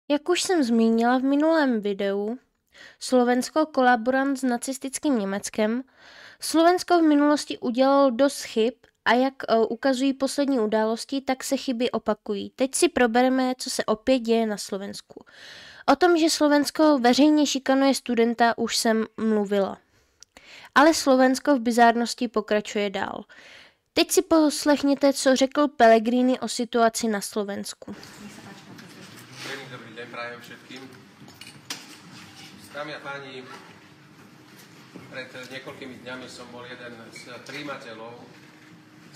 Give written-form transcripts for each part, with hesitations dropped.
Jak už jsem zmínila v minulém videu, Slovensko kolaborant s nacistickým Německem. Slovensko v minulosti udělalo dost chyb a jak ukazují poslední události, tak se chyby opakují. Teď si probereme, co se opět děje na Slovensku. O tom, že Slovensko veřejně šikanuje studenta, už jsem mluvila. Ale Slovensko v bizárnosti pokračuje dál. Teď si poslechněte, co řekl Pellegrini o situaci na Slovensku. Príjemný dobrý deň prajem všetkým. Dámy a páni, pred niekoľkými dňami som bol jeden z prijímateľov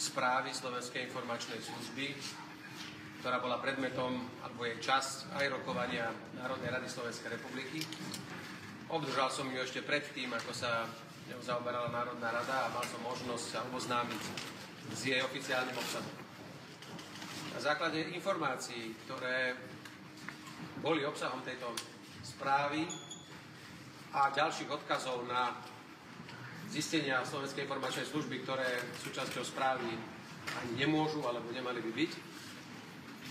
správy Slovenskej informačnej služby, ktorá bola predmetom, alebo jej časť aj rokovania Národnej rady Slovenskej republiky. Obdržal som ju ešte predtým, ako sa ňou zaoberala Národná rada a mal som možnosť sa oboznámiť s jej oficiálnym obsahom. Na základe informácií, ktoré boli obsahom tejto správy a ďalších odkazov na zistenia Slovenskej informačnej služby, ktoré súčasťou správy ani nemôžu alebo nemali by byť,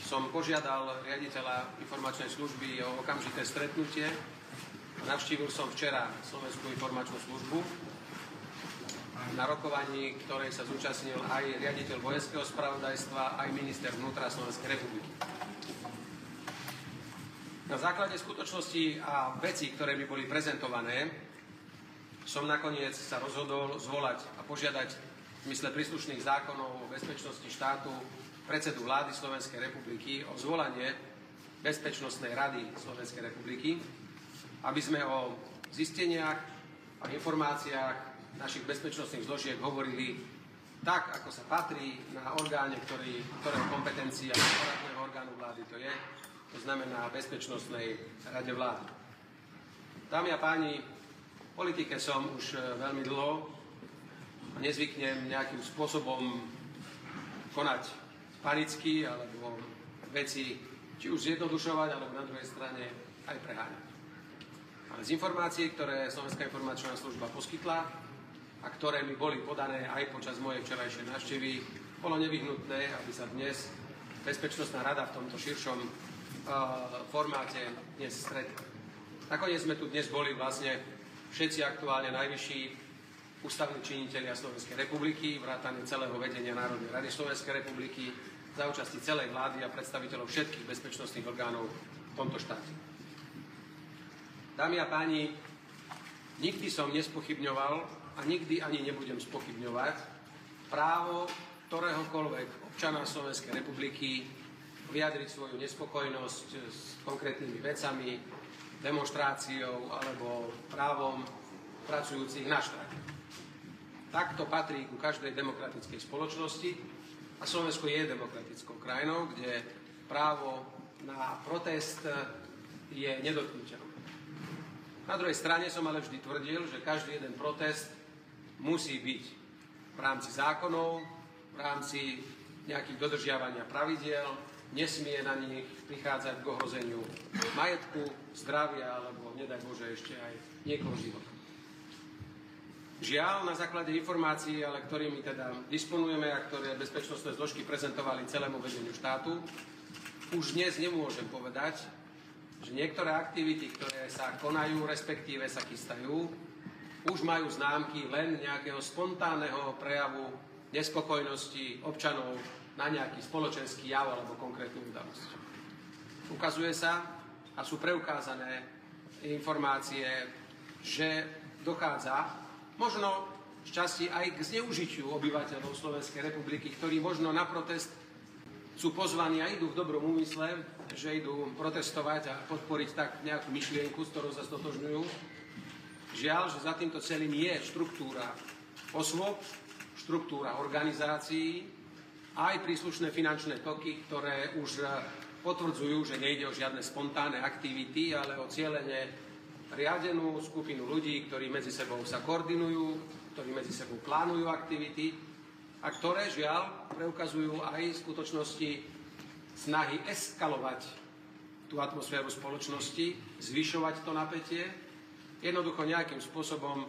som požiadal riaditeľa informačnej služby o okamžité stretnutie. Navštívil som včera Slovenskú informačnú službu na rokovaní, ktorej sa zúčastnil aj riaditeľ vojenského spravodajstva, aj minister vnútra Slovenskej republiky. Na základe skutočností a vecí, ktoré mi boli prezentované, som nakoniec sa rozhodol zvolať a požiadať v zmysle príslušných zákonov o bezpečnosti štátu predsedu vlády Slovenskej republiky o zvolanie Bezpečnostnej rady Slovenskej republiky, aby sme o zisteniach a informáciách našich bezpečnostných zložiek hovorili tak, ako sa patrí na orgáne, ktorého kompetencia poradného orgánu vlády to je, to znamená Bezpečnostnej rade vlády. Dámy a páni, v politike som už veľmi dlho a nezvyknem nejakým spôsobom konať panicky alebo veci či už zjednodušovať, alebo na druhej strane aj preháňať. Ale z informácií, ktoré Slovenská informačná služba poskytla a ktoré mi boli podané aj počas mojej včerajšej návštevy, bolo nevyhnutné, aby sa dnes Bezpečnostná rada v tomto širšom formáte dnes stretli. Nakoniec sme tu dnes boli vlastne všetci aktuálne najvyšší ústavní činitelia Slovenskej republiky, vrátane celého vedenia Národnej rady Slovenskej republiky, za účasti celej vlády a predstaviteľov všetkých bezpečnostných orgánov v tomto štáte. Dámy a páni, nikdy som nespochybňoval a nikdy ani nebudem spochybňovať právo ktoréhokoľvek občana Slovenskej republiky vyjadriť svoju nespokojnosť s konkrétnymi vecami, demonštráciou alebo právom pracujúcich na štrajk. Takto patrí ku každej demokratickej spoločnosti a Slovensko je demokratickou krajinou, kde právo na protest je nedotknuteľné. Na druhej strane som ale vždy tvrdil, že každý jeden protest musí byť v rámci zákonov, v rámci nejakých dodržiavania pravidiel, nesmie na nich prichádzať k ohrozeniu majetku, zdravia alebo, nedaj Bože, ešte aj niekoho života. Žiaľ, na základe informácií, ale ktorými teda disponujeme a ktoré bezpečnostné zložky prezentovali celému vedeniu štátu, už dnes nemôžem povedať, že niektoré aktivity, ktoré sa konajú, respektíve sa chystajú, už majú známky len nejakého spontánneho prejavu nespokojnosti občanov na nejaký spoločenský jav alebo konkrétnu udalosť. Ukazuje sa a sú preukázané informácie, že dochádza možno šťastie aj k zneužitiu obyvateľov Slovenskej republiky, ktorí možno na protest sú pozvaní a idú v dobrom úmysle, že idú protestovať a podporiť tak nejakú myšlienku, s ktorou sa stotožňujú. Žiaľ, že za týmto celým je štruktúra osôb, štruktúra organizácií, aj príslušné finančné toky, ktoré už potvrdzujú, že nejde o žiadne spontánne aktivity, ale o cielene riadenú skupinu ľudí, ktorí medzi sebou sa koordinujú, ktorí medzi sebou plánujú aktivity a ktoré, žiaľ, preukazujú aj v skutočnosti snahy eskalovať tú atmosféru spoločnosti, zvyšovať to napätie, jednoducho nejakým spôsobom,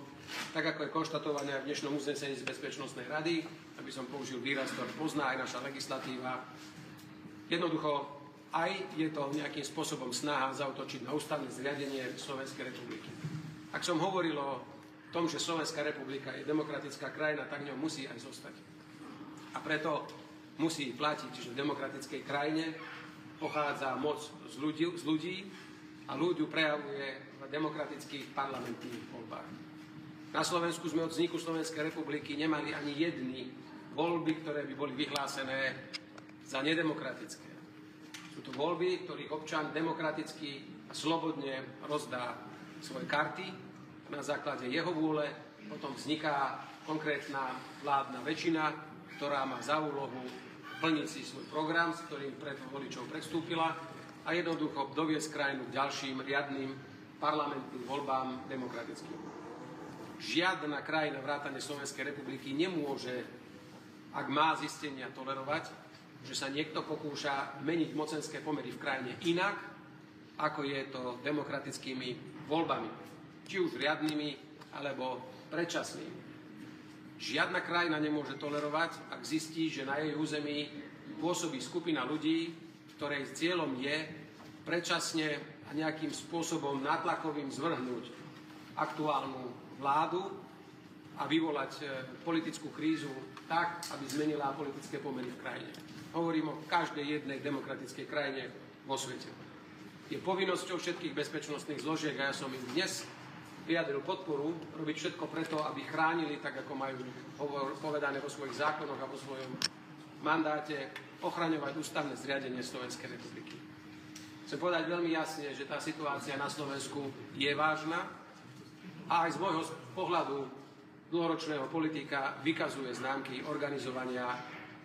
tak ako je konštatované v dnešnom uznesení z Bezpečnostnej rady, aby som použil výraz, ktorý pozná aj naša legislatíva, jednoducho aj je to nejakým spôsobom snaha zaútočiť na ústavné zriadenie Slovenskej republiky. Ak som hovoril o tom, že Slovenská republika je demokratická krajina, tak ňou musí aj zostať. A preto musí platiť, že v demokratickej krajine pochádza moc z ľudí a ľuďu prejavuje v demokratických parlamentných voľbách. Na Slovensku sme od vzniku Slovenskej republiky nemali ani jedny voľby, ktoré by boli vyhlásené za nedemokratické. Sú to voľby, ktorých občan demokraticky a slobodne rozdá svoje karty a na základe jeho vôle potom vzniká konkrétna vládna väčšina, ktorá má za úlohu plniť si svoj program, s ktorým pred voličov predstúpila a jednoducho doviesť krajinu k ďalším riadnym parlamentným voľbám demokratickým. Žiadna krajina vrátane Slovenskej republiky nemôže, ak má zistenia, tolerovať, že sa niekto pokúša meniť mocenské pomery v krajine inak, ako je to demokratickými voľbami, či už riadnymi, alebo predčasnými. Žiadna krajina nemôže tolerovať, ak zistí, že na jej území pôsobí skupina ľudí, ktorej cieľom je predčasne a nejakým spôsobom nátlakovým zvrhnúť aktuálnu vládu a vyvolať politickú krízu tak, aby zmenila politické pomery v krajine. Hovorím o každej jednej demokratickej krajine vo svete. Je povinnosťou všetkých bezpečnostných zložiek, a ja som im dnes vyjadril podporu, robiť všetko preto, aby chránili, tak ako majú povedané vo svojich zákonoch a vo svojom mandáte, ochraňovať ústavné zriadenie Slovenskej republiky. Chcem povedať veľmi jasne, že tá situácia na Slovensku je vážna a aj z môjho pohľadu dlhoročného politika vykazuje známky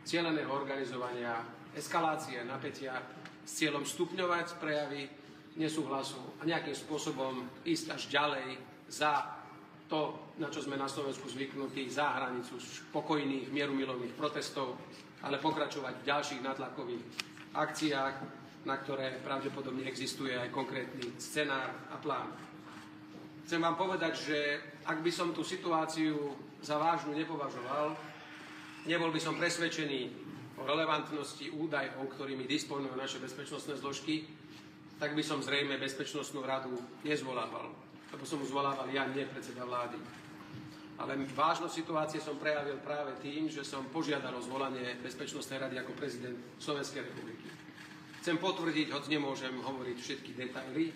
cieleného organizovania, eskalácie napätia s cieľom stupňovať prejavy nesúhlasu a nejakým spôsobom ísť až ďalej za to, na čo sme na Slovensku zvyknutí, za hranicu spokojných, mierumilovných protestov, ale pokračovať v ďalších natlakových akciách, na ktoré pravdepodobne existuje aj konkrétny scenár a plán. Chcem vám povedať, že ak by som tú situáciu za vážnu nepovažoval, nebol by som presvedčený o relevantnosti údajov, ktorými disponujú naše bezpečnostné zložky, tak by som zrejme Bezpečnostnú radu nezvolával. Lebo som ju zvolával ja, nie predseda vlády. Ale vážnosť situácie som prejavil práve tým, že som požiadal o zvolanie Bezpečnostnej rady ako prezident Slovenskej republiky. Chcem potvrdiť, hoď nemôžem hovoriť všetky detaily,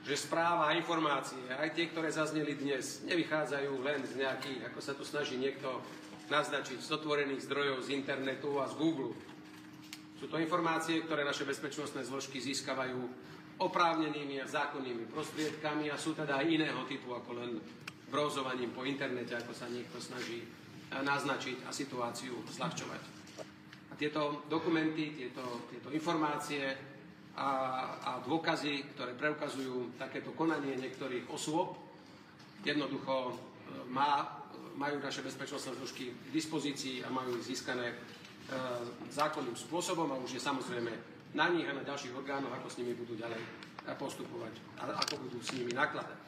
že správa a informácie, aj tie, ktoré zazneli dnes, nevychádzajú len z nejakých, ako sa tu snaží niekto naznačiť, z otvorených zdrojov z internetu a z Google. Sú to informácie, ktoré naše bezpečnostné zložky získavajú oprávnenými a zákonnými prostriedkami a sú teda aj iného typu ako len browsovaním po internete, ako sa niekto snaží naznačiť a situáciu zľahčovať. A tieto dokumenty, tieto informácie a dôkazy, ktoré preukazujú takéto konanie niektorých osôb, jednoducho majú naše bezpečnostné zložky k dispozícii a majú ich získané zákonným spôsobom a už je samozrejme na nich a na ďalších orgánoch, ako s nimi budú ďalej postupovať a ako budú s nimi nakladať.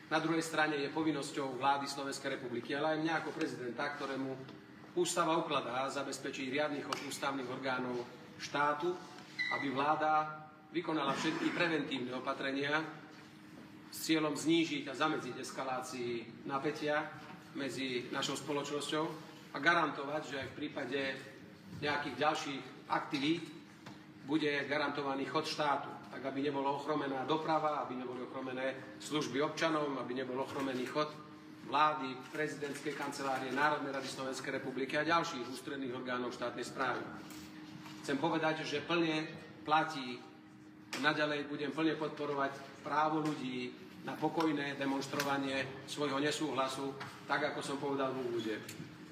Na druhej strane je povinnosťou vlády Slovenskej republiky, ale aj mňa ako prezidenta, ktorému ústava ukladá zabezpečiť riadny chod ústavných orgánov štátu, aby vláda vykonala všetky preventívne opatrenia s cieľom znížiť a zamedziť eskalácii napätia medzi našou spoločnosťou a garantovať, že aj v prípade nejakých ďalších aktivít bude garantovaný chod štátu, tak aby nebola ochromená doprava, aby neboli ochromené služby občanom, aby nebol ochromený chod vlády, prezidentskej kancelárie, Národnej rady Slovenskej republiky a ďalších ústredných orgánov štátnej správy. Chcem povedať, že plne platí, naďalej budem plne podporovať právo ľudí na pokojné demonštrovanie svojho nesúhlasu, tak ako som povedal v úvode.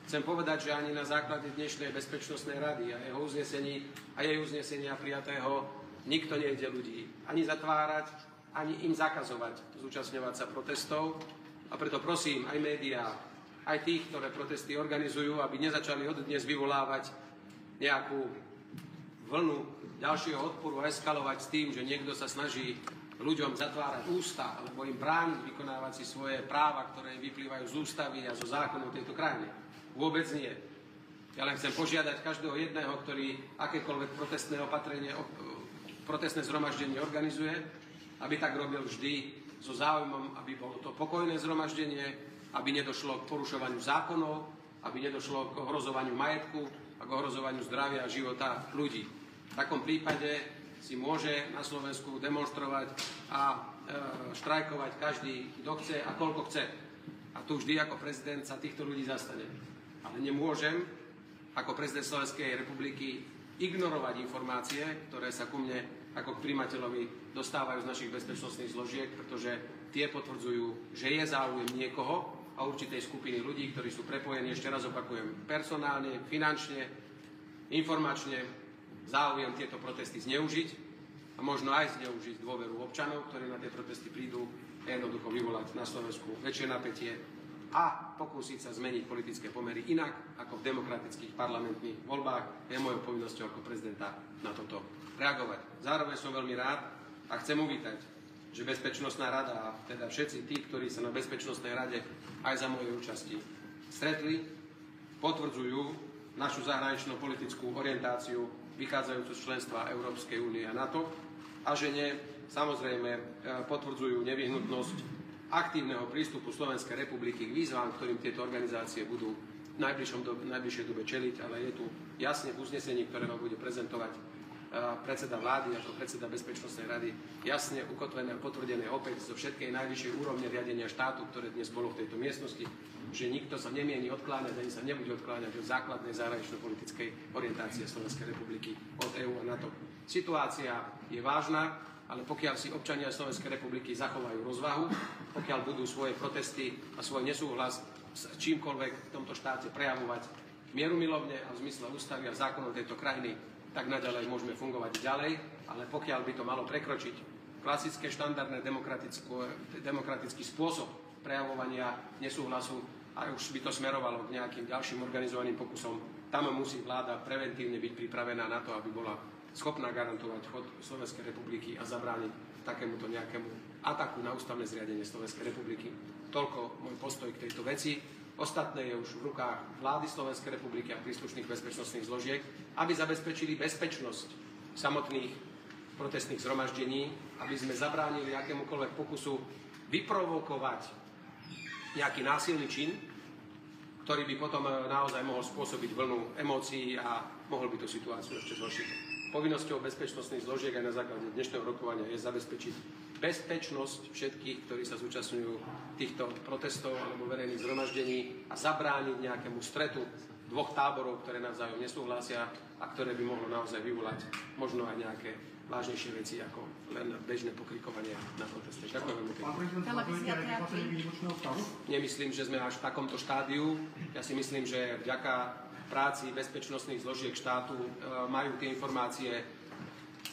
Chcem povedať, že ani na základe dnešnej Bezpečnostnej rady a jej uznesenia prijatého nikto nejde ľudí ani zatvárať, ani im zakazovať zúčastňovať sa protestov. A preto prosím aj médiá, aj tých, ktoré protesty organizujú, aby nezačali od dnes vyvolávať nejakú vlnu ďalšieho odporu a eskalovať s tým, že niekto sa snaží ľuďom zatvárať ústa alebo im brániť vykonávať si svoje práva, ktoré vyplývajú z ústavy a zo zákonov tejto krajiny. Vôbec nie. Ja len chcem požiadať každého jedného, ktorý akékoľvek protestné opatrenie protestné zhromaždenie organizuje, aby tak robil vždy so záujmom, aby bolo to pokojné zhromaždenie, aby nedošlo k porušovaniu zákonov, aby nedošlo k ohrozovaniu majetku a k ohrozovaniu zdravia a života ľudí. V takom prípade si môže na Slovensku demonstrovať a štrajkovať každý, kto chce a koľko chce. A tu vždy ako prezident sa týchto ľudí zastane. Ale nemôžem ako prezident Slovenskej republiky ignorovať informácie, ktoré sa ku mne ako k prijímateľovi dostávajú z našich bezpečnostných zložiek, pretože tie potvrdzujú, že je záujem niekoho a určitej skupiny ľudí, ktorí sú prepojení, ešte raz opakujem, personálne, finančne, informačne, záujem tieto protesty zneužiť a možno aj zneužiť dôveru občanov, ktorí na tie protesty prídu a jednoducho vyvolať na Slovensku väčšie napätie a pokúsiť sa zmeniť politické pomery inak ako v demokratických parlamentných voľbách. Je mojou povinnosťou ako prezidenta na toto reagovať. Zároveň som veľmi rád a chcem uvítať, že Bezpečnostná rada a teda všetci tí, ktorí sa na Bezpečnostnej rade aj za mojej účasti stretli, potvrdzujú našu zahraničnú politickú orientáciu vychádzajúcu z členstva Európskej únie a NATO a že samozrejme potvrdzujú nevyhnutnosť aktívneho prístupu Slovenskej republiky k výzvam, ktorým tieto organizácie budú v najbližšej dobe čeliť, ale je tu jasne v uznesení, ktoré vám bude prezentovať predseda vlády ako predseda Bezpečnostnej rady, jasne ukotvené a potvrdené opäť zo všetkej najvyššej úrovne riadenia štátu, ktoré dnes bolo v tejto miestnosti, že nikto sa nemieni odkláňať, ani sa nebude odkláňať od základnej zahranično-politickej orientácie Slovenskej republiky od EÚ a NATO. Situácia je vážna, ale pokiaľ si občania Slovenskej republiky zachovajú rozvahu, pokiaľ budú svoje protesty a svoj nesúhlas s čímkoľvek v tomto štáte prejavovať mierumilovne a v zmysle ústavy a zákonov tejto krajiny, tak naďalej môžeme fungovať ďalej, ale pokiaľ by to malo prekročiť klasické štandardné demokratický spôsob prejavovania nesúhlasu a už by to smerovalo k nejakým ďalším organizovaným pokusom, tam musí vláda preventívne byť pripravená na to, aby bola schopná garantovať chod Slovenskej republiky a zabrániť takémuto nejakému ataku na ústavné zriadenie Slovenskej republiky. Toľko môj postoj k tejto veci. Ostatné je už v rukách vlády Slovenskej republiky a príslušných bezpečnostných zložiek, aby zabezpečili bezpečnosť samotných protestných zhromaždení, aby sme zabránili akémukoľvek pokusu vyprovokovať nejaký násilný čin, ktorý by potom naozaj mohol spôsobiť vlnu emócií a mohol by tú situáciu ešte zhoršiť. Povinnosťou bezpečnostných zložiek aj na základe dnešného rokovania je zabezpečiť bezpečnosť všetkých, ktorí sa zúčastňujú týchto protestov alebo verejných zhromaždení a zabrániť nejakému stretu dvoch táborov, ktoré navzájom nesúhlasia a ktoré by mohlo naozaj vyvolať možno aj nejaké vážnejšie veci ako len bežné pokrikovanie na proteste. Ďakujem veľmi pekne. Nemyslím, že sme až v takomto štádiu. Ja si myslím, že vďaka práci bezpečnostných zložiek štátu majú tie informácie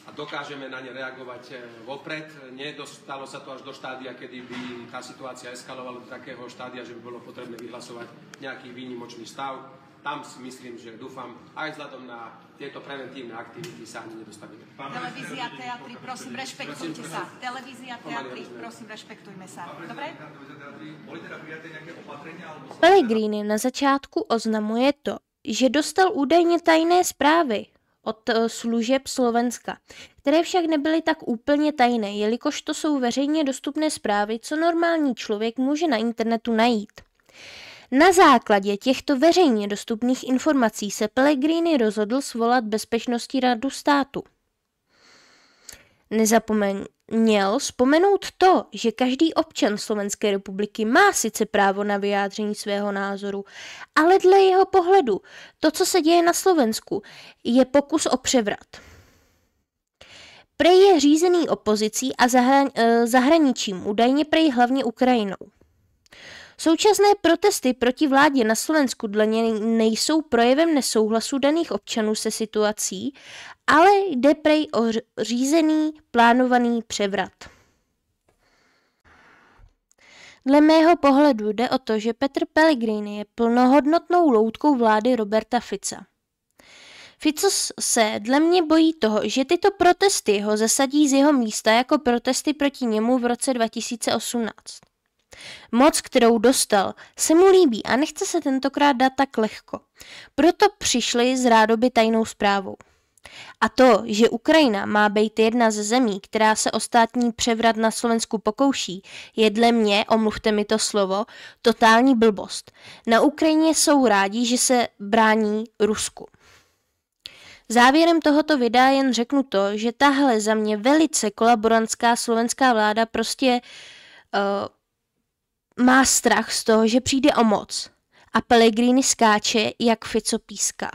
a dokážeme na ne reagovať vopred. Nedostalo sa to až do štádia, kedy by tá situácia eskalovala do takého štádia, že by bolo potrebné vyhlasovať nejaký výnimočný stav. Tam si myslím, že dúfam, aj vzhľadom na tieto preventívne aktivity sa ani nedostavíme. Televízia, teatri, prosím, rešpektujte sa. Televízia, teatri, prosím, rešpektujme sa. Dobre? Pellegrini na začátku oznamuje to, že dostal údajně tajné zprávy od služeb Slovenska, které však nebyly tak úplně tajné, jelikož to jsou veřejně dostupné zprávy, co normální člověk může na internetu najít. Na základě těchto veřejně dostupných informací se Pellegrini rozhodl svolat Bezpečnostní radu státu. Nezapomněl vzpomenout to, že každý občan Slovenské republiky má sice právo na vyjádření svého názoru, ale dle jeho pohledu to, co se děje na Slovensku, je pokus o převrat. Prej je řízený opozicí a zahraničím, údajně prej hlavně Ukrajinou. Současné protesty proti vládě na Slovensku dle něj nejsou projevem nesouhlasu daných občanů se situací, ale jde prej o řízený, plánovaný převrat. Dle mého pohledu jde o to, že Petr Pellegrini je plnohodnotnou loutkou vlády Roberta Fica. Fico se dle mě bojí toho, že tyto protesty ho zasadí z jeho místa jako protesty proti němu v roce 2018. Moc, kterou dostal, se mu líbí a nechce se tentokrát dát tak lehko. Proto přišli z rádoby tajnou zprávou. A to, že Ukrajina má být jedna ze zemí, která se o státní převrat na Slovensku pokouší, je dle mě, omluvte mi to slovo, totální blbost. Na Ukrajině jsou rádi, že se brání Rusku. Závěrem tohoto videa jen řeknu to, že tahle za mě velice kolaborantská slovenská vláda prostě má strach z toho, že přijde o moc. A Pellegrini skáče, jak Fico píská.